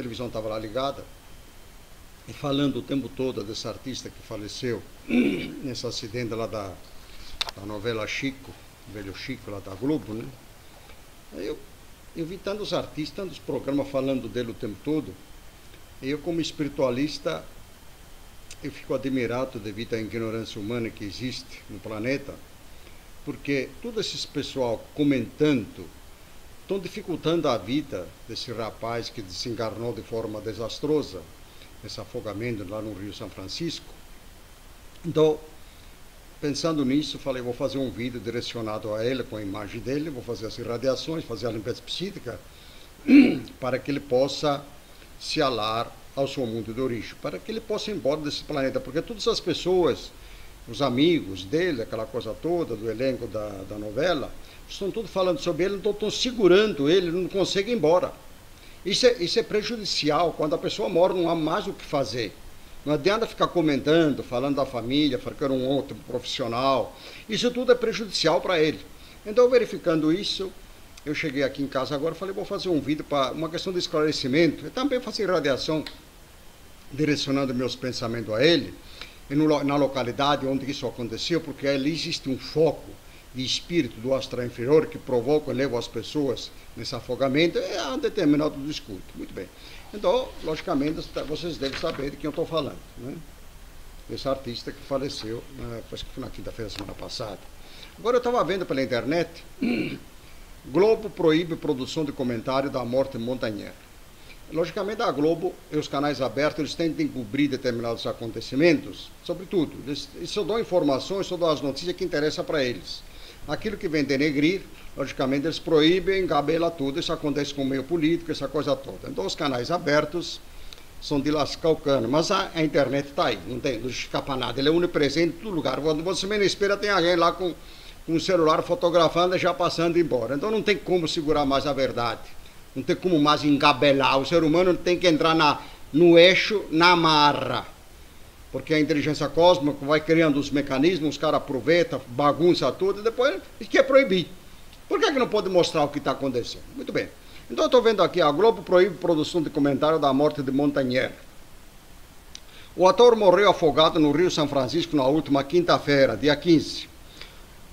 televisão estava lá ligada, e falando o tempo todo desse artista que faleceu nesse acidente lá da novela Chico, Velho Chico, lá da Globo, né? Aí eu vi tantos artistas, tantos programas falando dele o tempo todo, e eu, como espiritualista, eu fico admirado devido à ignorância humana que existe no planeta, porque todo esse pessoal comentando estão dificultando a vida desse rapaz que desencarnou de forma desastrosa, esse afogamento lá no Rio São Francisco. Então, pensando nisso, falei, vou fazer um vídeo direcionado a ele, com a imagem dele, vou fazer as irradiações, fazer a limpeza psíquica, para que ele possa se alar ao seu mundo de origem, para que ele possa ir embora desse planeta, porque todas as pessoas, os amigos dele, aquela coisa toda, do elenco da novela, estão todos falando sobre ele, então estão segurando ele, não consegue ir embora. Isso é prejudicial. Quando a pessoa morre, não há mais o que fazer. Não adianta ficar comentando, falando da família, falando que era um outro profissional. Isso tudo é prejudicial para ele. Então, verificando isso, eu cheguei aqui em casa agora e falei, vou fazer um vídeo para uma questão de esclarecimento. Eu também fazer radiação, direcionando meus pensamentos a ele, e na localidade onde isso aconteceu, porque ali existe um foco de espírito do astral inferior que provoca e leva as pessoas nesse afogamento, é um determinado descuido. Muito bem. Então, logicamente, vocês devem saber de quem eu estou falando, né? Esse artista que faleceu, acho que foi na quinta-feira da semana passada. Agora, eu estava vendo pela internet, Globo proíbe produção de comentário da morte de Montanher. Logicamente, a Globo e os canais abertos, eles tentam cobrir determinados acontecimentos, sobretudo. Eles só dão informações, só dão as notícias que interessam para eles. Aquilo que vem denegrir, logicamente, eles proíbem, engabela tudo. Isso acontece com o meio político, essa coisa toda. Então, os canais abertos são de lascar o cano. Mas a internet está aí, não escapa nada. Ele é onipresente em todo lugar. Quando você menos espera, tem alguém lá com um celular fotografando e já passando embora. Então, não tem como segurar mais a verdade. Não tem como mais engabelar. O ser humano tem que entrar no eixo, na marra. Porque a inteligência cósmica vai criando os mecanismos, os caras aproveitam, bagunça tudo, e depois quer proibir. Por que não pode mostrar o que está acontecendo? Muito bem. Então eu estou vendo aqui, a Globo proíbe produção de comentário da morte de Montanher. O ator morreu afogado no Rio São Francisco na última quinta-feira, dia 15.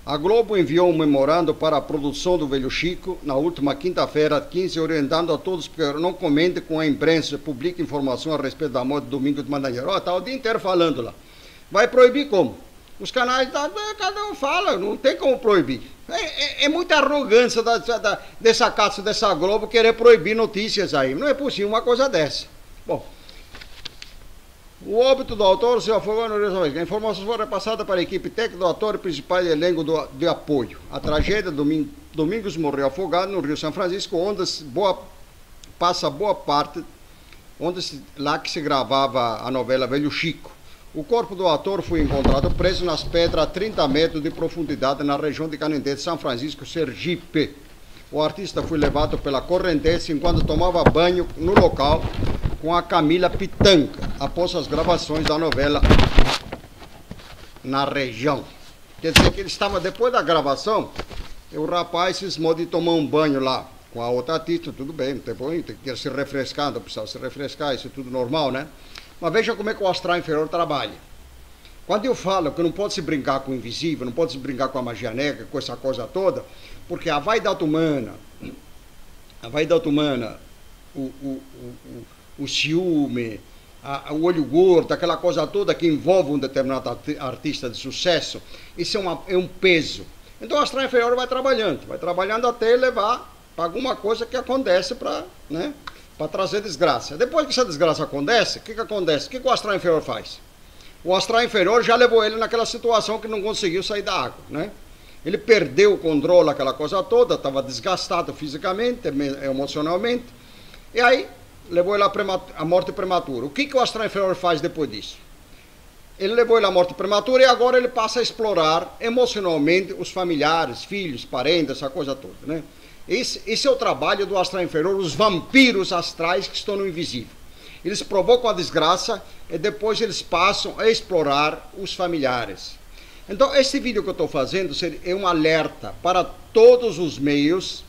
A Globo enviou um memorando para a produção do Velho Chico na última quinta-feira, 15, orientando a todos que não comentem com a imprensa, publiquem informação a respeito da morte de Domingos de Montanher. Está o dia inteiro falando lá. Vai proibir como? Os canais, cada um fala, não tem como proibir. É muita arrogância dessa casa, dessa Globo, querer proibir notícias aí. Não é possível uma coisa dessa. Bom, o óbito do autor se afogou no Rio São Francisco. A informação foi repassada para a equipe técnica do ator e principal elenco de apoio. A tragédia, Domingos morreu afogado no Rio São Francisco, onde passa boa parte, lá que se gravava a novela Velho Chico. O corpo do ator foi encontrado preso nas pedras a 30 metros de profundidade na região de Canindé, São Francisco, Sergipe. O artista foi levado pela correnteza enquanto tomava banho no local com a Camila Pitanga, após as gravações da novela na região. Quer dizer que ele estava, depois da gravação, o rapaz cismou de tomar um banho lá com a outra artista, tudo bem, tem que se refrescar, não precisa se refrescar, isso é tudo normal, né? Mas veja como é que o astral inferior trabalha. Quando eu falo que não pode se brincar com o invisível, não pode se brincar com a magia negra, com essa coisa toda, porque a vaidade humana, o ciúme, o olho gordo, aquela coisa toda que envolve um determinado artista de sucesso, isso é um peso. Então o astral inferior vai trabalhando até levar para alguma coisa que acontece para trazer desgraça. Depois que essa desgraça acontece, o que acontece? O que o astral inferior faz? O astral inferior já levou ele naquela situação que não conseguiu sair da água, né? Ele perdeu o controle, aquela coisa toda, estava desgastado fisicamente, emocionalmente, e aí levou ele à morte prematura. O que o astral inferior faz depois disso? Ele levou ele à morte prematura e agora ele passa a explorar emocionalmente os familiares, filhos, parentes, essa coisa toda, né? Esse é o trabalho do astral inferior, os vampiros astrais que estão no invisível. Eles provocam a desgraça e depois eles passam a explorar os familiares. Então, esse vídeo que eu estou fazendo é um alerta para todos os meios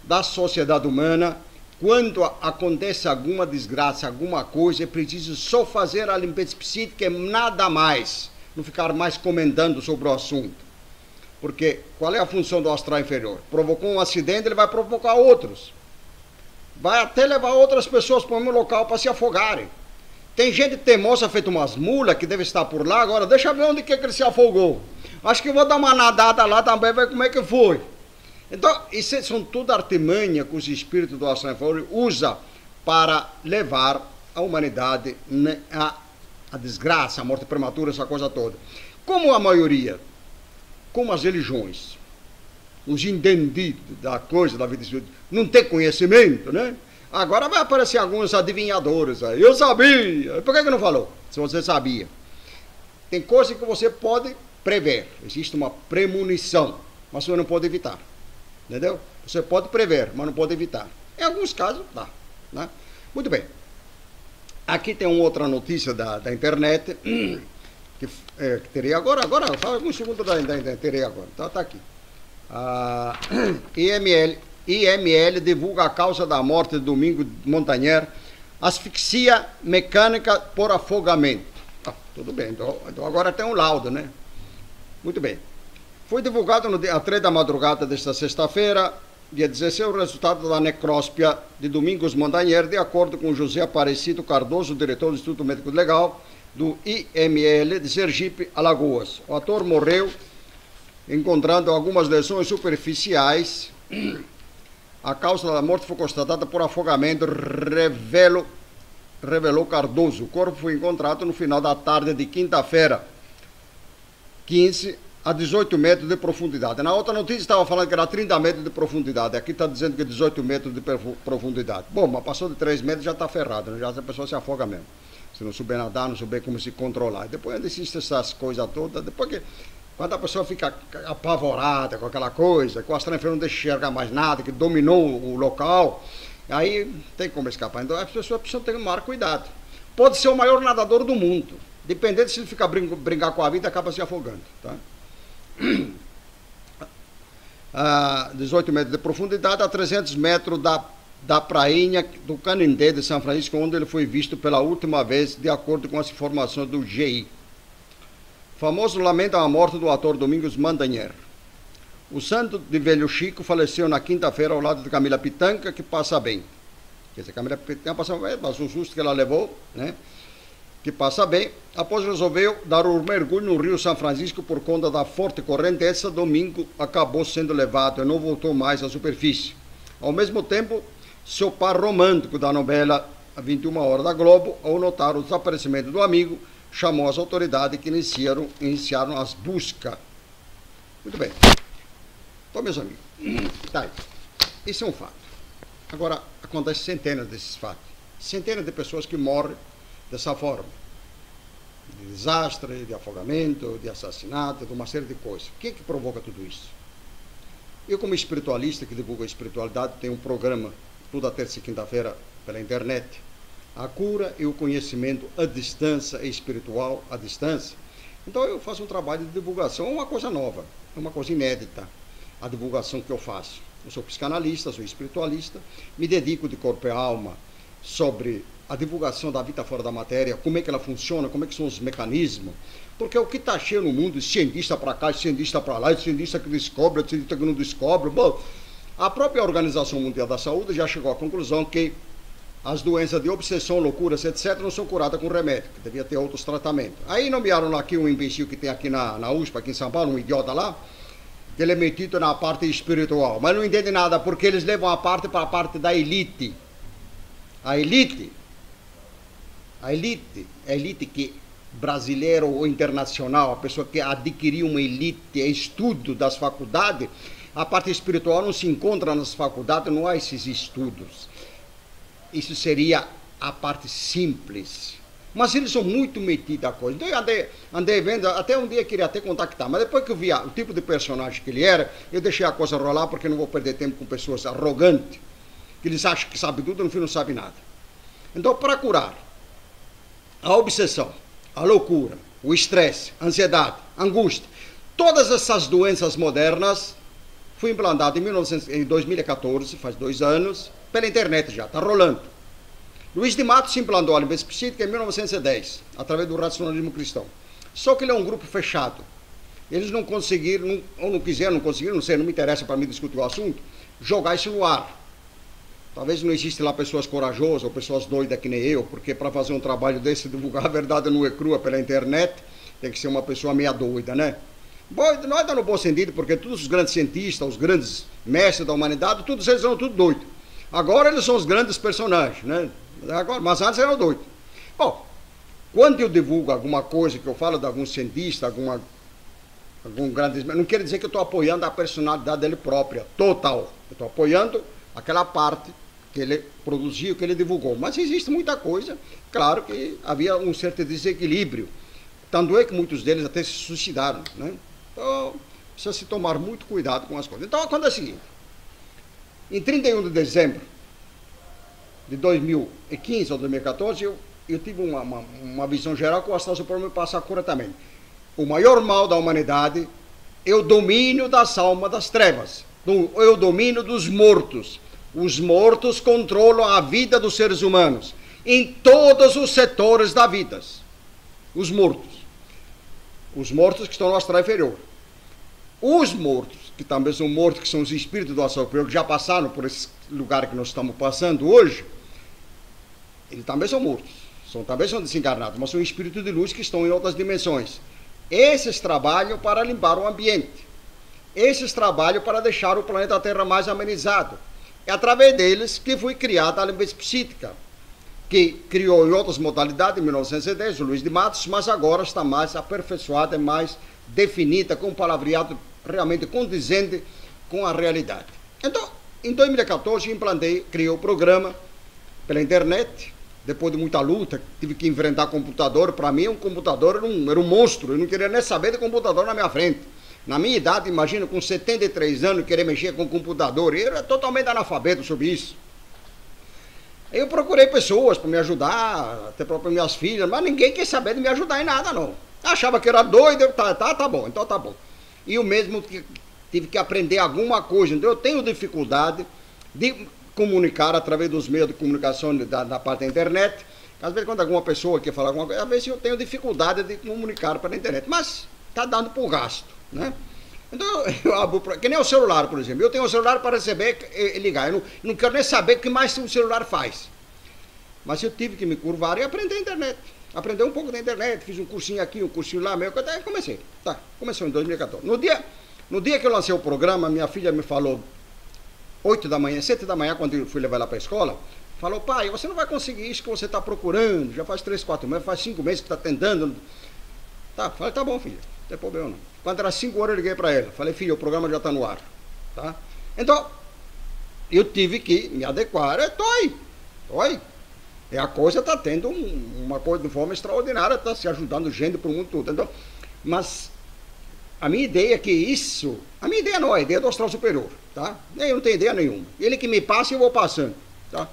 da sociedade humana quando acontece alguma desgraça, alguma coisa, é preciso só fazer a limpeza psíquica e nada mais, não ficar mais comentando sobre o assunto. Porque qual é a função do astral inferior? Provocou um acidente, ele vai provocar outros. Vai até levar outras pessoas para o mesmo local para se afogarem. Tem gente teimosa, feito umas mulas, que deve estar por lá agora, deixa eu ver onde que ele se afogou. Acho que vou dar uma nadada lá também, ver como é que foi. Então, isso são tudo artimanha que os espíritos do astral inferior usam para levar a humanidade a desgraça, a morte prematura, essa coisa toda. Como a maioria, como as religiões, os entendidos da coisa, da vida espiritual, não tem conhecimento, né? Agora vai aparecer alguns adivinhadores aí. Eu sabia. Por que não falou? Se você sabia. Tem coisas que você pode prever. Existe uma premonição, mas você não pode evitar. Entendeu? Você pode prever, mas não pode evitar. Em alguns casos, dá. Né? Muito bem. Aqui tem uma outra notícia da internet, que terei agora, fala alguns segundos terei agora. Tá aqui. IML divulga a causa da morte de Domingos Montanher, asfixia mecânica por afogamento. Tudo bem, então agora tem um laudo, né? Muito bem. Foi divulgado às 3 da madrugada desta sexta-feira, dia 16, o resultado da necróspia de Domingos Montanher, de acordo com José Aparecido Cardoso, diretor do Instituto Médico Legal do IML de Sergipe, Alagoas. O ator morreu encontrando algumas lesões superficiais. A causa da morte foi constatada por afogamento, revelou Cardoso. O corpo foi encontrado no final da tarde de quinta-feira, 15 a 18 metros de profundidade. Na outra notícia estava falando que era 30 metros de profundidade. Aqui está dizendo que é 18 metros de profundidade. Bom, mas passou de 3 metros já está ferrado, né? Já a pessoa se afoga mesmo. Se não souber nadar, não souber como se controlar. Depois ainda existem essas coisas todas. Depois que... Quando a pessoa fica apavorada com aquela coisa, que o astral inferior não deixa enxergar mais nada, que dominou o local, aí não tem como escapar. Então as pessoas precisam ter maior cuidado. Pode ser o maior nadador do mundo. Dependendo se ele ficar brincar com a vida, acaba se afogando. Tá? 18 metros de profundidade, a 300 metros da prainha do Canindé de São Francisco, onde ele foi visto pela última vez, de acordo com as informações do GI. Famoso lamenta a morte do ator Domingos Montanher. O santo de Velho Chico faleceu na quinta-feira ao lado de Camila Pitanga, que passa bem. Quer dizer, Camila Pitanga passa bem, mas o susto que ela levou, né? Que passa bem. Após resolveu dar um mergulho no Rio São Francisco por conta da forte correnteza, Domingo acabou sendo levado e não voltou mais à superfície. Ao mesmo tempo, seu par romântico da novela 21 Horas da Globo, ao notar o desaparecimento do amigo, chamou as autoridades que iniciaram as buscas. Muito bem. Então, meus amigos, tá aí. Isso é um fato. Agora, acontecem centenas desses fatos. Centenas de pessoas que morrem dessa forma. De desastre, de afogamento, de assassinato, de uma série de coisas. O que é que provoca tudo isso? Eu, como espiritualista que divulga a espiritualidade, tenho um programa toda terça e quinta-feira pela internet. A cura e o conhecimento à distância, espiritual à distância. Então eu faço um trabalho de divulgação, é uma coisa nova, é uma coisa inédita, a divulgação que eu faço. Eu sou psicanalista, sou espiritualista, me dedico de corpo e alma sobre a divulgação da vida fora da matéria, como é que ela funciona, como é que são os mecanismos, porque o que está cheio no mundo, cientista para cá, cientista para lá, cientista que descobre, cientista que não descobre. Bom, a própria Organização Mundial da Saúde já chegou à conclusão que as doenças de obsessão, loucuras, etc., não são curadas com remédio, que devia ter outros tratamentos. Aí nomearam aqui um imbecil que tem aqui na USP, aqui em São Paulo, um idiota lá, que ele é metido na parte espiritual, mas não entende nada, porque eles levam a parte para a parte da elite. A elite que brasileira ou internacional, a pessoa que adquiriu uma elite, estudo das faculdades, a parte espiritual não se encontra nas faculdades, não há esses estudos. Isso seria a parte simples. Mas eles são muito metidos a coisa. Então eu andei vendo, até um dia eu queria até contactar, mas depois que eu vi o tipo de personagem que ele era, eu deixei a coisa rolar, porque não vou perder tempo com pessoas arrogantes, que eles acham que sabem tudo e no fim não sabem nada. Então, para curar a obsessão, a loucura, o estresse, a ansiedade, a angústia, todas essas doenças modernas, foi implantado em 2014, faz 2 anos, pela internet já, está rolando. Luiz de Matos se implantou a Aliança Psíquica em 1910, através do racionalismo cristão. Só que ele é um grupo fechado. Eles não conseguiram, ou não quiseram, não conseguiram, não sei, não me interessa para mim discutir o assunto, jogar isso no ar. Talvez não existe lá pessoas corajosas ou pessoas doidas que nem eu, porque para fazer um trabalho desse, divulgar a verdade nua e crua pela internet, tem que ser uma pessoa meia doida, né? Não é no bom sentido, porque todos os grandes cientistas, os grandes mestres da humanidade, todos eles são tudo doidos. Agora eles são os grandes personagens, né? Agora, mas antes eram doidos. Bom, quando eu divulgo alguma coisa, que eu falo de algum cientista, algum grande... Não quer dizer que eu estou apoiando a personalidade dele própria, total. Eu estou apoiando aquela parte que ele produziu, que ele divulgou. Mas existe muita coisa, claro que havia um certo desequilíbrio. Tanto é que muitos deles até se suicidaram, né? Então, precisa se tomar muito cuidado com as coisas. Então, acontece o seguinte. Em 31 de dezembro de 2015 ou 2014, eu tive uma visão geral que o Astral Supremo me passar corretamente. O maior mal da humanidade é o domínio das almas das trevas, é o domínio dos mortos. Os mortos controlam a vida dos seres humanos em todos os setores da vida. Os mortos que estão no astral inferior. Os mortos, que também são mortos, que são os espíritos do astral superior, que já passaram por esse lugar que nós estamos passando hoje, eles também são mortos, também são desencarnados, mas são espíritos de luz que estão em outras dimensões. Esses trabalham para limpar o ambiente. Esses trabalham para deixar o planeta Terra mais amenizado. É através deles que foi criada a Aliança Psíquica, que criou em outras modalidades, em 1910, o Luiz de Matos, mas agora está mais aperfeiçoada, mais definida, com um palavreado realmente condizente com a realidade. Então, em 2014, criei o programa pela internet. Depois de muita luta, tive que enfrentar computador. Para mim, um computador era um monstro. Eu não queria nem saber de computador na minha frente. Na minha idade, imagina, com 73 anos, querer mexer com computador. Eu era totalmente analfabeto sobre isso. Eu procurei pessoas para me ajudar, até próprio minhas filhas, mas ninguém quer saber de me ajudar em nada, não. Achava que era doido, tá bom, então tá bom. E eu mesmo tive que aprender alguma coisa. Então eu tenho dificuldade de comunicar através dos meios de comunicação da parte da internet. Às vezes, quando alguma pessoa quer falar alguma coisa, às vezes eu tenho dificuldade de comunicar pela internet, mas está dando por gasto, né? Então, que nem o celular, por exemplo. Eu tenho o celular para receber e ligar. Eu não quero nem saber o que mais o celular faz. Mas eu tive que me curvar e aprender a internet. Aprender um pouco da internet. Fiz um cursinho aqui, um cursinho lá. Até comecei. Tá, começou em 2014. No dia que eu lancei o programa, minha filha me falou, 8 da manhã, 7 da manhã, quando eu fui levar ela para a escola, falou: pai, você não vai conseguir isso que você está procurando. Já faz 3, 4 meses, faz 5 meses que está tentando. Tá, falei: tá bom, filha, não tem problema não. Quando era 5 horas, eu liguei para ela. Falei: filha, o programa já está no ar. Tá? Então, eu tive que me adequar. Estou aí. E a coisa está tendo uma coisa de forma extraordinária, está se ajudando gente para o mundo todo. Então, mas a minha ideia é que isso... A minha ideia não é a ideia do astral superior. Tá? Eu não tenho ideia nenhuma. Ele que me passa e eu vou passando. Tá?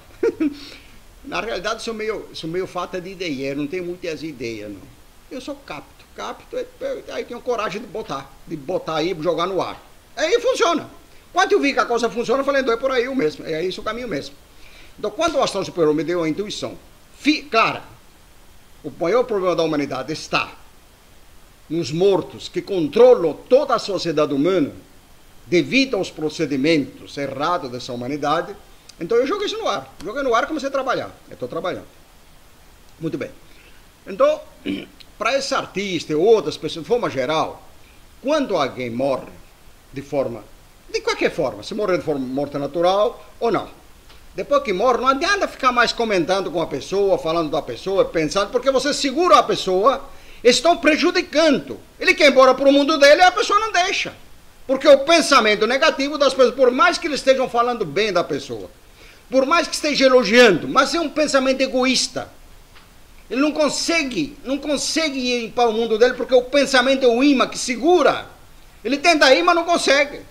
Na realidade, sou meio falta de ideia. Eu não tenho muitas ideias, não. Eu só capto, aí tenho coragem de botar aí, jogar no ar. Aí funciona. Quando eu vi que a coisa funciona, eu falei: então é por aí mesmo, é isso o caminho mesmo. Então, quando o astral superior me deu a intuição clara, o maior problema da humanidade está nos mortos que controlam toda a sociedade humana devido aos procedimentos errados dessa humanidade, então eu joguei isso no ar. Joguei no ar e comecei a trabalhar. Eu estou trabalhando. Muito bem. Então, para esse artista e outras pessoas, de forma geral, quando alguém morre de qualquer forma, se morrer de forma morte natural ou não, depois que morre, não adianta ficar mais comentando com a pessoa, falando da pessoa, pensando, porque você segura a pessoa, estão prejudicando. Ele quer ir embora para o mundo dele e a pessoa não deixa. Porque o pensamento negativo das pessoas, por mais que eles estejam falando bem da pessoa, por mais que esteja elogiando, mas é um pensamento egoísta. Ele não consegue ir para o mundo dele porque o pensamento é o imã que segura. Ele tenta ir, mas não consegue.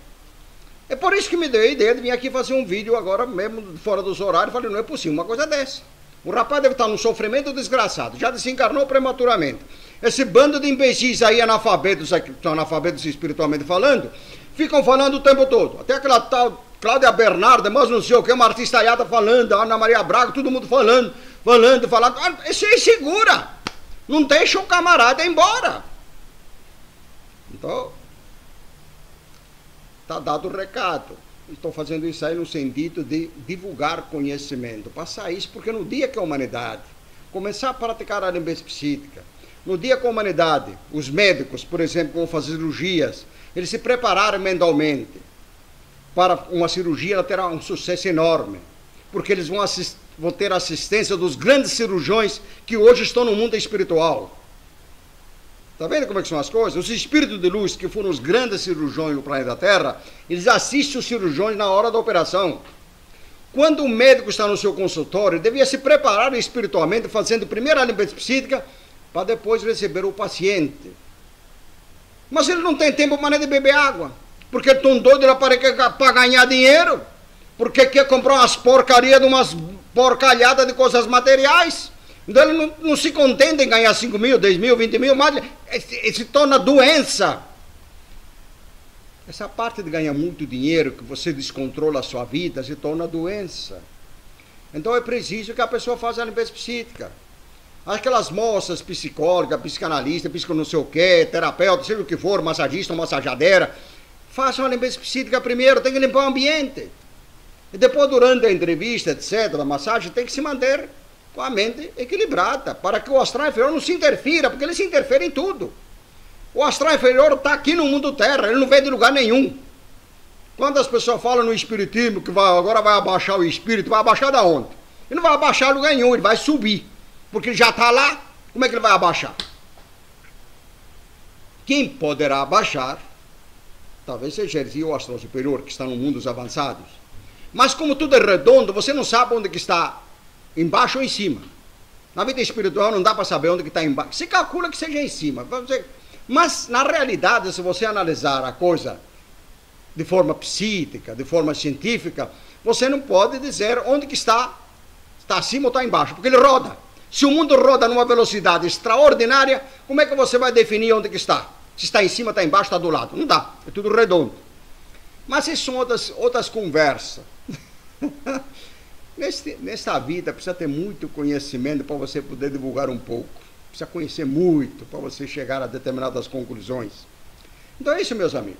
É por isso que me deu a ideia de vir aqui fazer um vídeo agora, mesmo fora dos horários. Falei: não é possível uma coisa dessa. O rapaz deve estar num sofrimento desgraçado, já desencarnou prematuramente. Esse bando de imbecis aí, analfabetos espiritualmente falando, ficam falando o tempo todo. Até aquela tal Cláudia Bernarda, mas não sei o que, uma artistaiada falando, Ana Maria Braga, todo mundo falando. Isso aí segura. Não deixa o camarada ir embora. Então, está dado o recado. Estou fazendo isso aí no sentido de divulgar conhecimento. Passar isso, porque no dia que a humanidade começar a praticar a limpeza psíquica, no dia que a humanidade, os médicos, por exemplo, vão fazer cirurgias, eles se prepararem mentalmente para uma cirurgia, ela terá um sucesso enorme, porque eles vão ter assistência dos grandes cirurgiões que hoje estão no mundo espiritual. Está vendo como é que são as coisas? Os espíritos de luz, que foram os grandes cirurgiões do planeta Terra, eles assistem os cirurgiões na hora da operação. Quando o médico está no seu consultório, ele devia se preparar espiritualmente, fazendo primeiro a limpeza psíquica, para depois receber o paciente. Mas ele não tem tempo para nem beber água, porque ele tão doido para ganhar dinheiro, porque quer comprar umas porcarias de umas porcalhadas de coisas materiais. Então ele não se contenta em ganhar 5 mil, 10 mil, 20 mil, mas se torna doença. Essa parte de ganhar muito dinheiro, que você descontrola a sua vida, se torna doença. Então é preciso que a pessoa faça a limpeza psíquica. Aquelas moças psicólogas, psicanalistas, psico não sei o que, terapeuta, seja o que for, massagista ou massageadeira, façam a limpeza psíquica primeiro, tem que limpar o ambiente. E depois, durante a entrevista, etc., a massagem, tem que se manter com a mente equilibrada, para que o astral inferior não se interfira, porque ele se interfere em tudo. O astral inferior está aqui no mundo terra, ele não vem de lugar nenhum. Quando as pessoas falam no espiritismo que agora vai abaixar o espírito, vai abaixar da onde? Ele não vai abaixar lugar nenhum, ele vai subir, porque ele já está lá, como é que ele vai abaixar? Quem poderá abaixar, talvez seja o astral superior, que está no mundo dos avançados. Mas como tudo é redondo, você não sabe onde que está embaixo ou em cima. Na vida espiritual não dá para saber onde que está embaixo. Se calcula que seja em cima. Mas, na realidade, se você analisar a coisa de forma psíquica, de forma científica, você não pode dizer onde que está acima ou está embaixo, porque ele roda. Se o mundo roda numa velocidade extraordinária, como é que você vai definir onde que está? Se está em cima, está embaixo, está do lado. Não dá, é tudo redondo. Mas isso são outras conversas. Nesta vida precisa ter muito conhecimento para você poder divulgar um pouco. Precisa conhecer muito para você chegar a determinadas conclusões. Então é isso, meus amigos.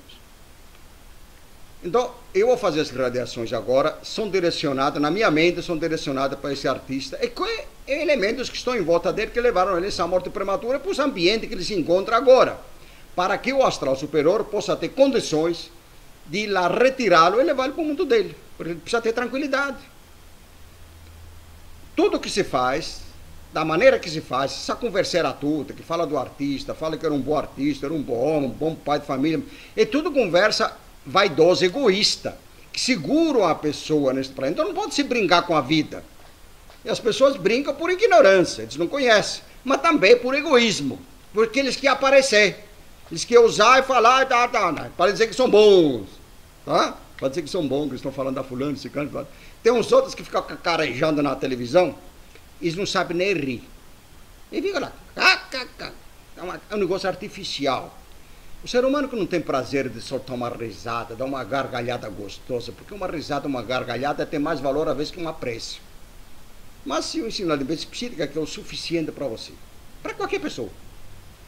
Então, eu vou fazer as radiações agora, são direcionadas, na minha mente, são direcionadas para esse artista, e com elementos que estão em volta dele, que levaram ele a essa morte prematura, para os ambientes que ele se encontra agora, para que o astral superior possa ter condições de ir lá retirá-lo e levá-lo para o mundo dele, porque ele precisa ter tranquilidade. Tudo que se faz, da maneira que se faz, essa conversa tudo, que fala do artista, fala que era um bom artista, era um bom homem, um bom pai de família, é tudo conversa vaidosa, egoísta, que seguram a pessoa nesse planeta. Então não pode se brincar com a vida. E as pessoas brincam por ignorância, eles não conhecem, mas também por egoísmo, porque eles querem aparecer, eles querem usar e falar, para dizer que são bons, tá? Para dizer que são bons, que eles estão falando da fulano, ciclano. Tem uns outros que ficam carejando na televisão, eles não sabem nem rir. E ficam lá, é um negócio artificial. O ser humano que não tem prazer de soltar uma risada, dar uma gargalhada gostosa, porque uma risada, uma gargalhada tem mais valor às vezes que um apreço. Mas se eu ensino a limpeza psíquica, que é o suficiente para você, para qualquer pessoa.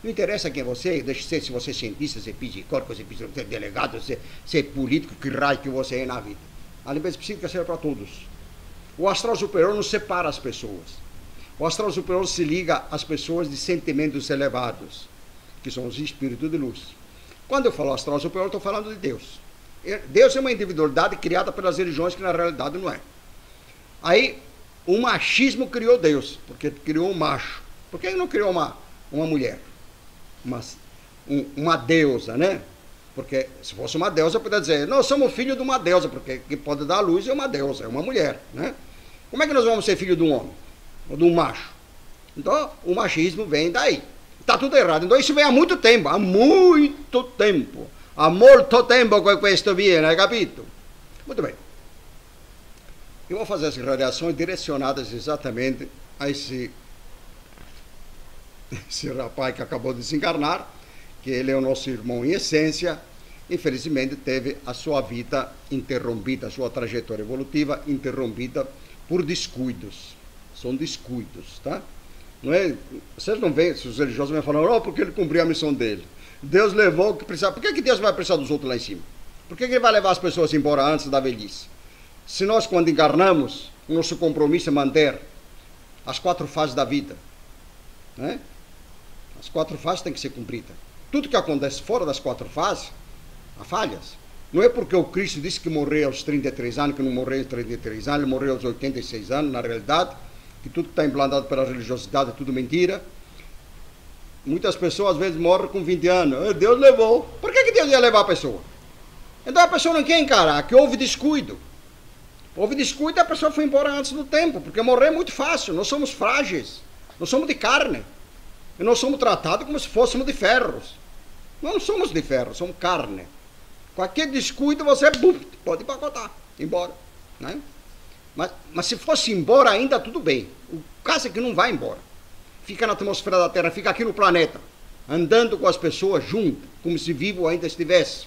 Não interessa quem é você, se você é cientista, se é psicólogo, se é delegado, se é político, que raio que você é na vida. A limpeza psíquica serve para todos. O astral superior não separa as pessoas. O astral superior se liga às pessoas de sentimentos elevados, que são os espíritos de luz. Quando eu falo astral superior, eu estou falando de Deus. Deus é uma individualidade criada pelas religiões que na realidade não é. Aí, o machismo criou Deus, porque criou um macho. Por que ele não criou uma mulher? Uma deusa, né? Porque se fosse uma deusa, eu poderia dizer, nós somos filhos de uma deusa, porque quem pode dar a luz é uma deusa, é uma mulher, né? Como é que nós vamos ser filhos de um homem? Ou de um macho? Então, o machismo vem daí. Está tudo errado. Então, isso vem há muito tempo. Há muito tempo. Há molto tempo que questo viene, hai capito? Muito bem. Eu vou fazer as radiações direcionadas exatamente a esse rapaz que acabou de desencarnar, que ele é o nosso irmão em essência, infelizmente teve a sua vida interrompida, a sua trajetória evolutiva interrompida por descuidos. São descuidos, tá? Não é, vocês não veem, se os religiosos vão falar, oh, porque ele cumpriu a missão dele. Deus levou o que precisava. Por que Deus vai precisar dos outros lá em cima? Por que ele vai levar as pessoas embora antes da velhice? Se nós, quando encarnamos, o nosso compromisso é manter as 4 fases da vida, né? As 4 fases têm que ser cumpridas. Tudo que acontece fora das 4 fases, há falhas. Não é porque o Cristo disse que morreu aos 33 anos, que não morreu aos 33 anos, ele morreu aos 86 anos, na realidade, que tudo que está implantado pela religiosidade é tudo mentira. Muitas pessoas às vezes morrem com 20 anos. Deus levou. Por que Deus ia levar a pessoa? Então a pessoa não quer encarar que houve descuido. Houve descuido e a pessoa foi embora antes do tempo, porque morrer é muito fácil. Nós somos frágeis, nós somos de carne. E nós somos tratados como se fôssemos de ferros. Nós não somos de ferro, somos carne. Qualquer descuido você pode pacotar, embora. Né? Mas se fosse embora ainda tudo bem. O caso é que não vai embora. Fica na atmosfera da Terra, fica aqui no planeta, andando com as pessoas junto, como se vivo ainda estivesse.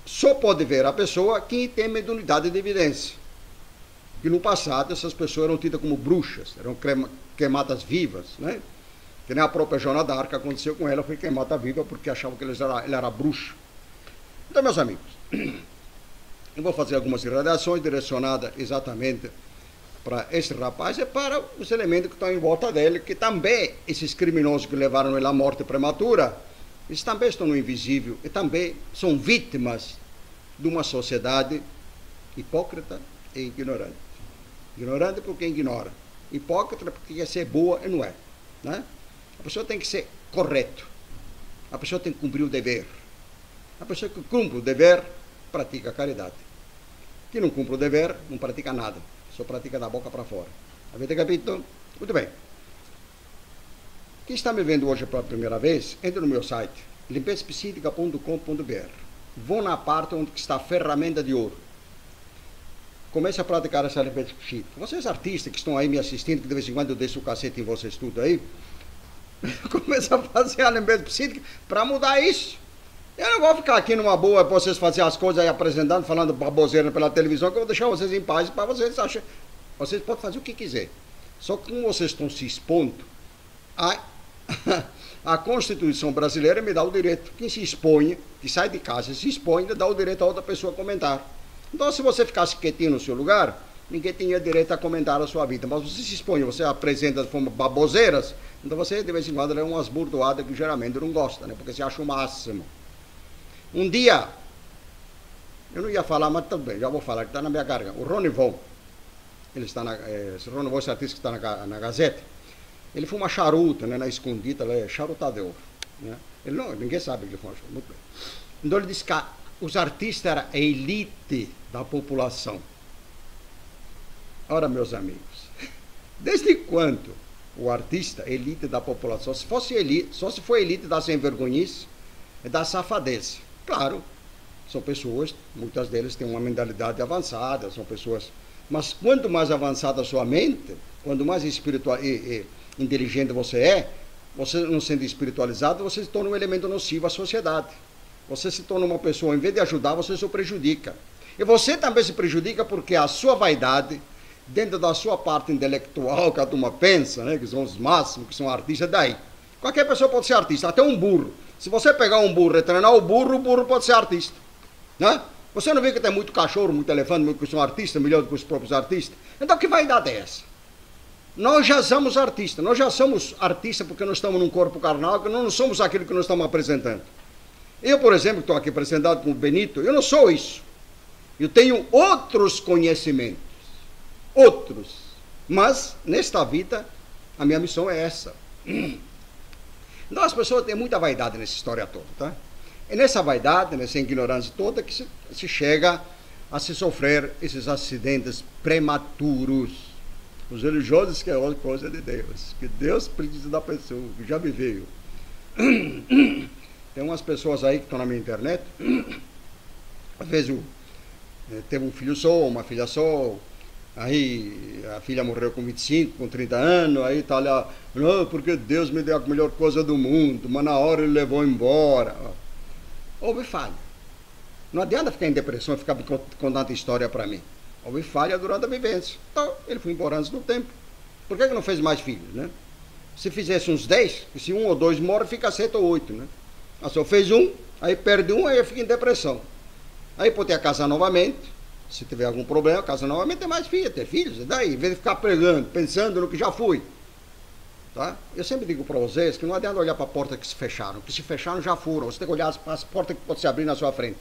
Só pode ver a pessoa quem tem mediunidade de evidência. Que no passado essas pessoas eram tidas como bruxas, eram queimadas vivas, né? Que nem a própria Joana d'Arc aconteceu com ela, foi queimada viva porque achavam que ela era bruxa. Então, meus amigos, eu vou fazer algumas irradiações direcionadas exatamente para esse rapaz e para os elementos que estão em volta dele, que também, esses criminosos que levaram ele à morte prematura, eles também estão no invisível e também são vítimas de uma sociedade hipócrita e ignorante. Ignorante porque ignora. Hipócrita porque quer ser boa e não é. Né? A pessoa tem que ser correto. A pessoa tem que cumprir o dever. A pessoa que cumpre o dever, pratica a caridade. Quem não cumpre o dever, não pratica nada. Só pratica da boca para fora. Avete capito? Muito bem. Quem está me vendo hoje pela primeira vez, entre no meu site, limpezapsíquica.com.br. Vão na parte onde está a ferramenta de ouro. Comece a praticar essa limpeza psíquica. Vocês artistas que estão aí me assistindo, que de vez em quando eu deixo o cacete em vocês tudo aí, comece a fazer a limpeza psíquica para mudar isso. Eu não vou ficar aqui numa boa para vocês fazerem as coisas aí apresentando, falando baboseira pela televisão, que eu vou deixar vocês em paz para vocês acharem. Vocês podem fazer o que quiser. Só que como vocês estão se expondo, a Constituição brasileira me dá o direito. Quem se expõe, que sai de casa e se expõe, dá o direito a outra pessoa comentar. Então, se você ficasse quietinho no seu lugar, ninguém tinha direito a comentar a sua vida. Mas você se expõe, você apresenta de forma baboseiras, então você, de vez em quando, é umas burdoadas que geralmente não gosta, né? Porque você acha o máximo. Um dia, eu não ia falar, mas também, já vou falar, que está na minha garganta. O Rony Von, ele está esse Rony Von, esse artista que está na Gazeta, ele fuma charuto, né, na escondida, charutador. Né? Ninguém sabe que ele fuma charuto. Muito bem. Então ele disse que os artistas eram a elite da população. Ora, meus amigos, desde quando o artista é elite da população? Se fosse elite, só se for elite da sem-vergonhice e da safadeza. Claro, são pessoas, muitas delas têm uma mentalidade avançada, são pessoas... Mas quanto mais avançada a sua mente, quanto mais espiritual e inteligente você é, você não sendo espiritualizado, você se torna um elemento nocivo à sociedade. Você se torna uma pessoa, em vez de ajudar, você se prejudica. E você também se prejudica porque a sua vaidade, dentro da sua parte intelectual, que a turma pensa, né, que são os máximos, que são artistas, daí. Qualquer pessoa pode ser artista, até um burro. Se você pegar um burro e treinar o burro pode ser artista. Né? Você não vê que tem muito cachorro, muito elefante, muito que são artistas, melhor do que os próprios artistas? Então que vaidade é essa? Nós já somos artistas, porque nós estamos num corpo carnal, que nós não somos aquilo que nós estamos apresentando. Eu, por exemplo, estou aqui apresentado com o Benito, eu não sou isso. Eu tenho outros conhecimentos, outros. Mas, nesta vida, a minha missão é essa. Então as pessoas têm muita vaidade nessa história toda, tá? É nessa vaidade, nessa ignorância toda, que se chega a se sofrer esses acidentes prematuros. Os religiosos que é outra coisa de Deus, que Deus precisa da pessoa, que já viveu. Tem umas pessoas aí que estão na minha internet, às vezes teve um filho só, uma filha só, aí a filha morreu com 25, com 30 anos, aí está lá, não, porque Deus me deu a melhor coisa do mundo, mas na hora ele levou embora. Houve falha. Não adianta ficar em depressão e ficar contando história para mim. Houve falha durante a vivência. Então, ele foi embora antes do tempo. Por que não fez mais filhos, né? Se fizesse uns 10, e se 1 ou 2 morre, fica 7 ou 8, né? Mas só fez um, aí perde um, aí fica em depressão. Aí pode ter casar novamente. Se tiver algum problema, casa novamente, ter mais filhos, ter filhos. E daí, em vez de ficar pregando, pensando no que já foi. Tá? Eu sempre digo para vocês que não adianta olhar para a porta que se fecharam. Que se fecharam já foram. Você tem que olhar para as portas que podem se abrir na sua frente.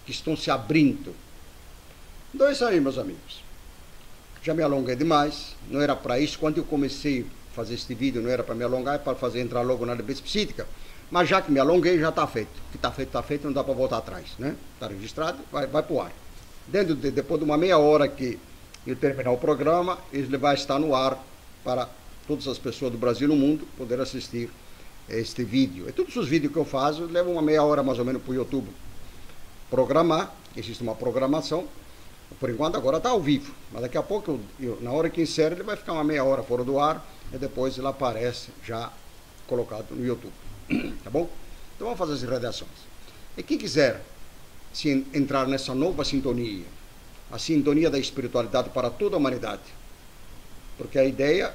Que estão se abrindo. Então é isso aí, meus amigos. Já me alonguei demais. Não era para isso. Quando eu comecei a fazer este vídeo, não era para me alongar, é para fazer entrar logo na libido psíquica. Mas já que me alonguei, já está feito. O que está feito, não dá para voltar atrás. Né? Está registrado, vai para o ar. Depois de uma meia hora que eu terminar o programa, ele vai estar no ar para todas as pessoas do Brasil e do mundo poder assistir este vídeo. E todos os vídeos que eu faço levam uma meia hora mais ou menos para o YouTube programar. Existe uma programação. Por enquanto agora está ao vivo, mas daqui a pouco, na hora que insere, ele vai ficar uma meia hora fora do ar e depois ele aparece já colocado no YouTube. Tá bom? Então vamos fazer as radiações. E quem quiser se entrar nessa nova sintonia, a sintonia da espiritualidade para toda a humanidade, porque a ideia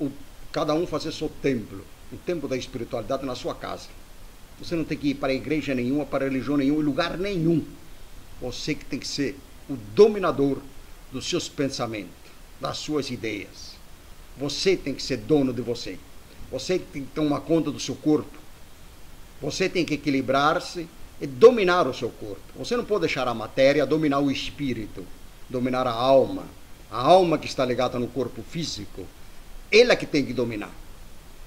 é cada um fazer seu templo, o templo da espiritualidade na sua casa. Você não tem que ir para a igreja nenhuma, para a religião nenhuma, em lugar nenhum. Você que tem que ser o dominador dos seus pensamentos, das suas ideias. Você tem que ser dono de você. Você tem que tomar conta do seu corpo. Você tem que equilibrar-se e dominar o seu corpo. Você não pode deixar a matéria dominar o espírito, dominar a alma que está ligada no corpo físico. Ela é que tem que dominar.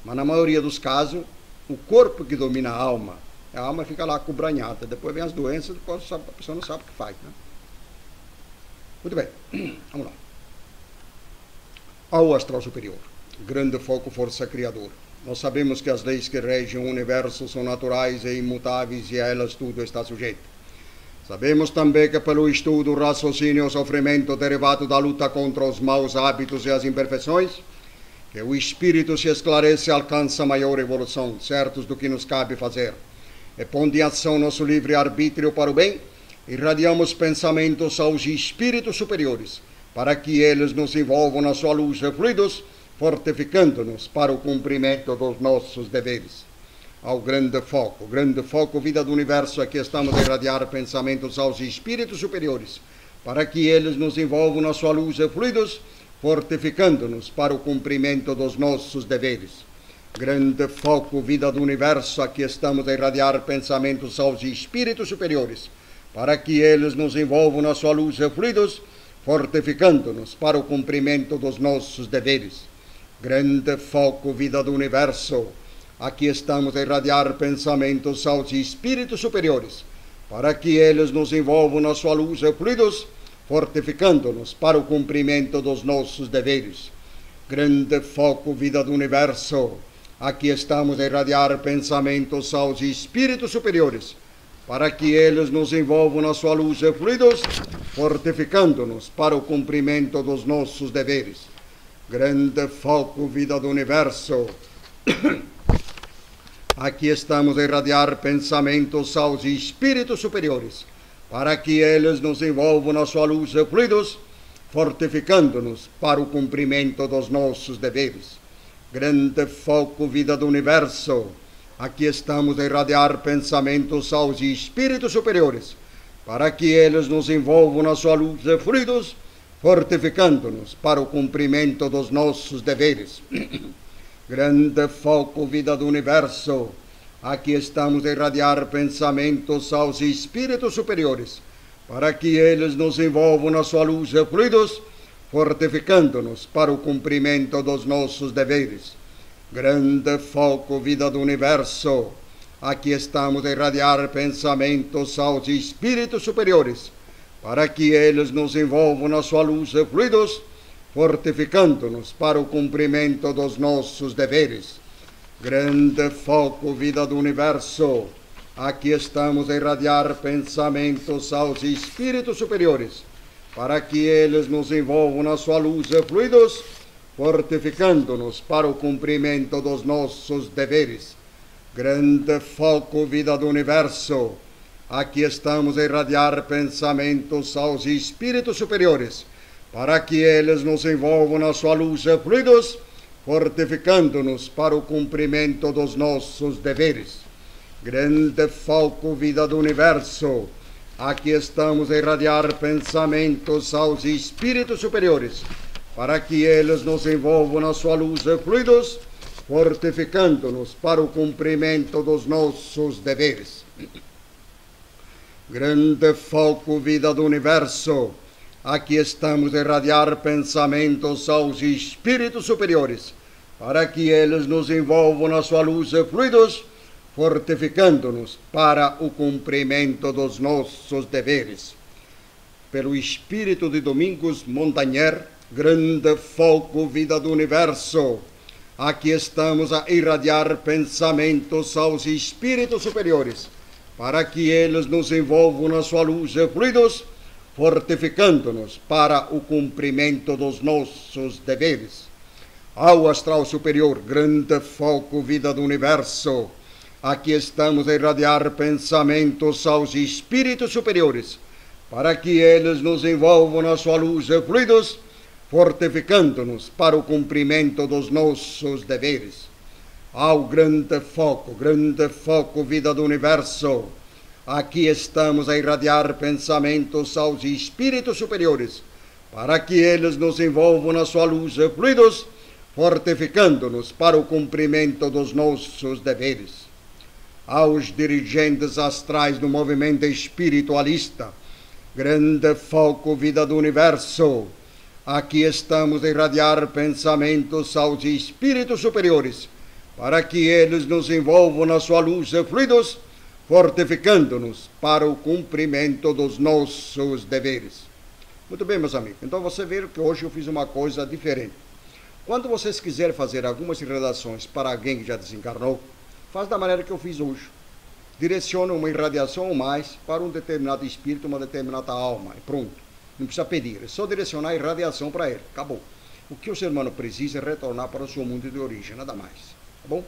Mas na maioria dos casos, o corpo que domina a alma fica lá cobranhada. Depois vem as doenças, depois a pessoa não sabe o que faz, né? Muito bem, vamos lá. Ao astral superior, grande foco, força criadora. Nós sabemos que as leis que regem o universo são naturais e imutáveis e a elas tudo está sujeito. Sabemos também que pelo estudo, raciocínio e sofrimento derivado da luta contra os maus hábitos e as imperfeições, que o espírito se esclarece e alcança maior evolução, certos do que nos cabe fazer. E pondo em ação nosso livre-arbítrio para o bem, irradiamos pensamentos aos espíritos superiores, para que eles nos envolvam na sua luz e fluidos, fortificando-nos para o cumprimento dos nossos deveres. Ao grande foco, vida do universo, aqui estamos a irradiar pensamentos aos espíritos superiores, para que eles nos envolvam na sua luz e fluidos, fortificando-nos para o cumprimento dos nossos deveres. Grande foco, vida do universo, aqui estamos a irradiar pensamentos aos espíritos superiores, para que eles nos envolvam na sua luz e fluidos, fortificando-nos para o cumprimento dos nossos deveres. Grande foco, vida do universo, aqui estamos a irradiar pensamentos aos espíritos superiores, para que eles nos envolvam na sua luz e fluidos, fortificando-nos para o cumprimento dos nossos deveres. Grande foco, vida do universo, aqui estamos a irradiar pensamentos aos espíritos superiores, para que eles nos envolvam na sua luz e fluidos, fortificando-nos para o cumprimento dos nossos deveres. Grande foco, vida do universo, aqui estamos a irradiar pensamentos aos espíritos superiores, para que eles nos envolvam na sua luz e fluidos, fortificando-nos para o cumprimento dos nossos deveres. Grande foco, vida do universo, aqui estamos a irradiar pensamentos aos espíritos superiores, para que eles nos envolvam na sua luz e fluidos, fortificando-nos para o cumprimento dos nossos deveres. Grande foco, vida do universo, aqui estamos a irradiar pensamentos aos espíritos superiores, para que eles nos envolvam na sua luz e fluidos, fortificando-nos para o cumprimento dos nossos deveres. Grande foco, vida do universo, aqui estamos a irradiar pensamentos aos espíritos superiores, para que eles nos envolvam na sua luz e fluidos, fortificando-nos para o cumprimento dos nossos deveres. Grande foco, vida do universo, aqui estamos a irradiar pensamentos aos espíritos superiores, para que eles nos envolvam na sua luz e fluidos, fortificando-nos para o cumprimento dos nossos deveres. Grande foco, vida do universo, Aqui estamos a irradiar pensamentos aos espíritos superiores, para que eles nos envolvam na sua luz e fluidos, fortificando-nos para o cumprimento dos nossos deveres. Grande foco, vida do universo, aqui estamos a irradiar pensamentos aos espíritos superiores, para que eles nos envolvam na sua luz e fluidos, fortificando-nos para o cumprimento dos nossos deveres. Grande foco, vida do universo, aqui estamos a irradiar pensamentos aos espíritos superiores, para que eles nos envolvam na sua luz e fluidos, fortificando-nos para o cumprimento dos nossos deveres. Pelo espírito de Domingos Montaner, grande foco, vida do universo, aqui estamos a irradiar pensamentos aos espíritos superiores, para que eles nos envolvam na sua luz e fluidos, fortificando-nos para o cumprimento dos nossos deveres. Ao astral superior, grande foco, vida do universo, aqui estamos a irradiar pensamentos aos espíritos superiores, para que eles nos envolvam na sua luz e fluidos, fortificando-nos para o cumprimento dos nossos deveres. Ao grande foco, vida do universo, aqui estamos a irradiar pensamentos aos espíritos superiores, para que eles nos envolvam na sua luz e fluidos, fortificando-nos para o cumprimento dos nossos deveres. Aos dirigentes astrais do movimento espiritualista, grande foco, vida do universo, aqui estamos a irradiar pensamentos aos espíritos superiores, para que eles nos envolvam na sua luz e fluidos, fortificando-nos para o cumprimento dos nossos deveres. Muito bem, meus amigos, então você vê que hoje eu fiz uma coisa diferente. Quando vocês quiserem fazer algumas irradiações para alguém que já desencarnou, faz da maneira que eu fiz hoje. Direciona uma irradiação ou mais para um determinado espírito, uma determinada alma, e pronto. Não precisa pedir, é só direcionar a irradiação para ele, acabou. O que o ser humano precisa é retornar para o seu mundo de origem, nada mais. Tá bom?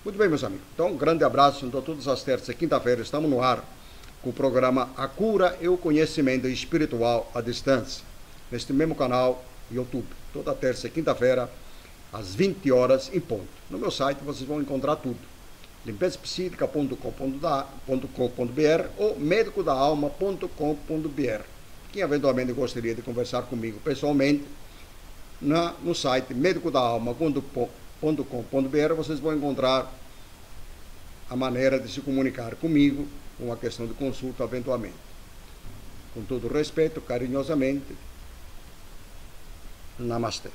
Muito bem, meus amigos. Então, um grande abraço. Então, todas as terças e quinta-feira estamos no ar com o programa A Cura e o Conhecimento Espiritual à Distância, neste mesmo canal YouTube. Toda terça e quinta-feira, às 20 horas em ponto. No meu site vocês vão encontrar tudo. limpezapsíquica.com.br ou medicodaalma.com.br. Quem eventualmente gostaria de conversar comigo pessoalmente, no site medicodaalma.com.br vocês vão encontrar a maneira de se comunicar comigo, com uma questão de consulta eventualmente. Com todo respeito, carinhosamente, Namastê.